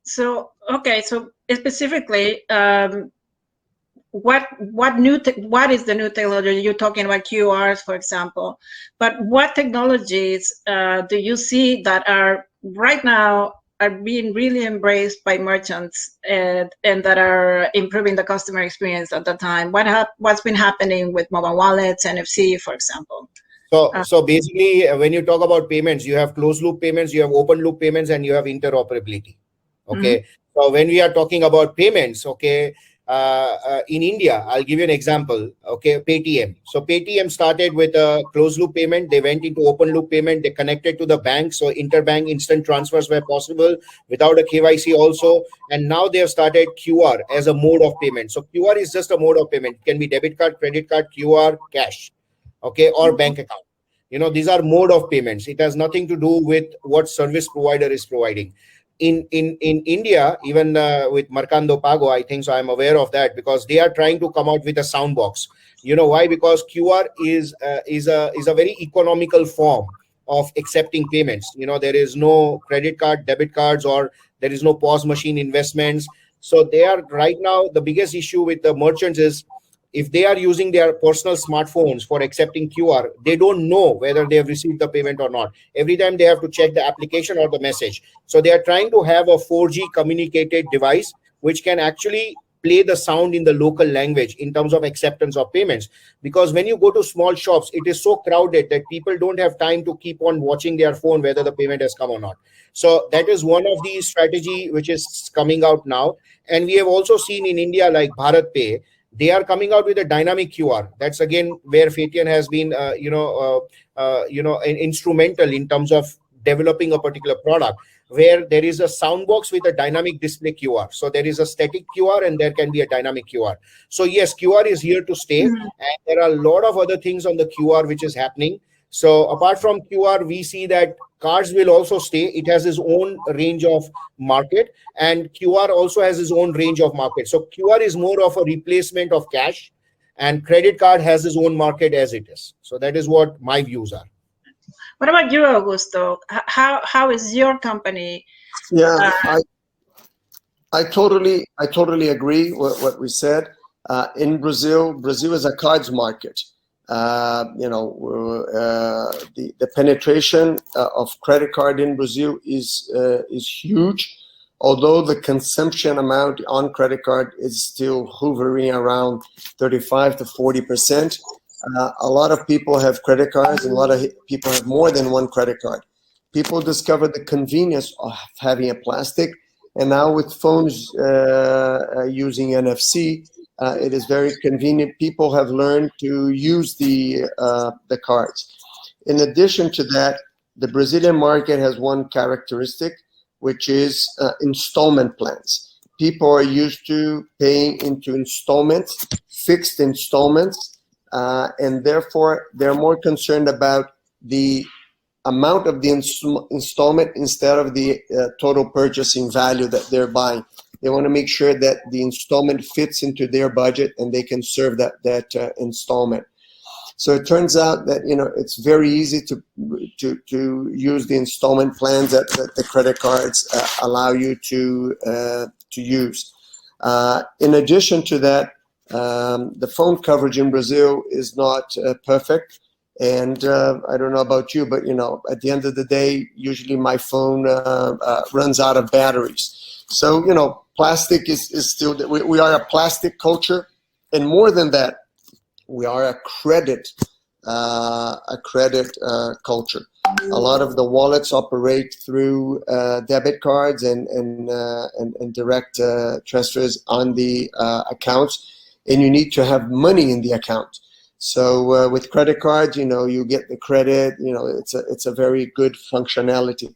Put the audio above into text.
So okay, so specifically, what is the new technology? You're talking about QRs, for example, but what technologies do you see that are right now are being really embraced by merchants and that are improving the customer experience at the time? What's been happening with mobile wallets, NFC, for example? So basically, when you talk about payments, you have closed loop payments, you have open loop payments, and you have interoperability. Okay. So when we are talking about payments, okay, in India, I'll give you an example. Okay, Paytm. So Paytm started with a closed loop payment. They went into open loop payment. They connected to the bank, so interbank instant transfers were possible without a KYC also. And now they have started QR as a mode of payment. So QR is just a mode of payment. It can be debit card, credit card, QR, cash, okay, or bank account. These are mode of payments. It has nothing to do with what service provider is providing. In India, even with Mercado Pago, I think so. I'm aware of that because they are trying to come out with a sound box. You know why? Because QR is a very economical form of accepting payments. There is no credit card, debit cards, or there is no POS machine investments. So they are right now, the biggest issue with the merchants is if they are using their personal smartphones for accepting QR, they don't know whether they have received the payment or not. Every time they have to check the application or the message. So they are trying to have a 4G communicated device which can actually play the sound in the local language in terms of acceptance of payments. Because when you go to small shops, it is so crowded that people don't have time to keep on watching their phone whether the payment has come or not. So that is one of the strategy which is coming out now. And we have also seen in India, like Bharat Pay, they are coming out with a dynamic QR. That's again where Feitian has been, instrumental in terms of developing a particular product, where there is a sound box with a dynamic display QR. So there is a static QR and there can be a dynamic QR. So yes, QR is here to stay, and there are a lot of other things on the QR which is happening. So apart from QR, we see that cards will also stay. It has its own range of market, and QR also has its own range of market. So QR is more of a replacement of cash, and credit card has its own market as it is. So that is what my views are. What about you, Augusto? How is your company? Yeah, I totally agree with what we said. In Brazil is a cards market. The penetration of credit card in Brazil is huge, although the consumption amount on credit card is still hovering around 35 to 40%. A lot of people have credit cards, and a lot of people have more than one credit card. People discover the convenience of having a plastic, and now with phones using NFC, it is very convenient. People have learned to use the cards. In addition to that, the Brazilian market has one characteristic, which is installment plans. People are used to paying into installments, fixed installments, and therefore they're more concerned about the amount of the installment instead of the total purchasing value that they're buying. They want to make sure that the installment fits into their budget and they can serve that installment. So it turns out that it's very easy to use the installment plans that the credit cards allow you to use. In addition to that, the phone coverage in Brazil is not perfect. And I don't know about you, but at the end of the day, usually my phone runs out of batteries. So plastic is still, we are a plastic culture, and more than that, we are a credit culture. A lot of the wallets operate through debit cards and direct transfers on the accounts, and you need to have money in the account. So with credit cards, you get the credit. It's a very good functionality.